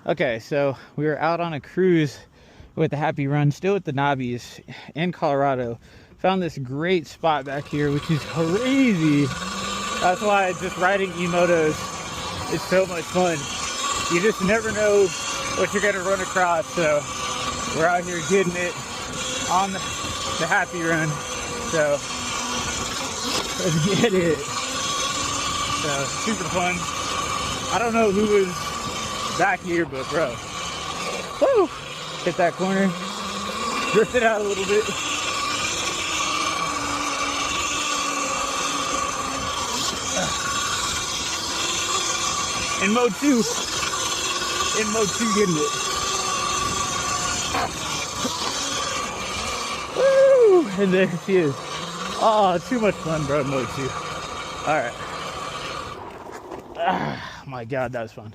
Okay, so we were out on a cruise with the Happy Run, still at the Knobbies in Colorado. Found this great spot back here, which is crazy. That's why just riding E-motos is so much fun. You just never know what you're gonna run across. So we're out here getting it on the Happy Run. So let's get it. So super fun. I don't know who was back here, but bro, woo! Hit that corner, drifted out a little bit. In mode 2, getting it. Woo! And there she is. Oh, too much fun, bro, mode 2. All right. Ah, my God, that was fun.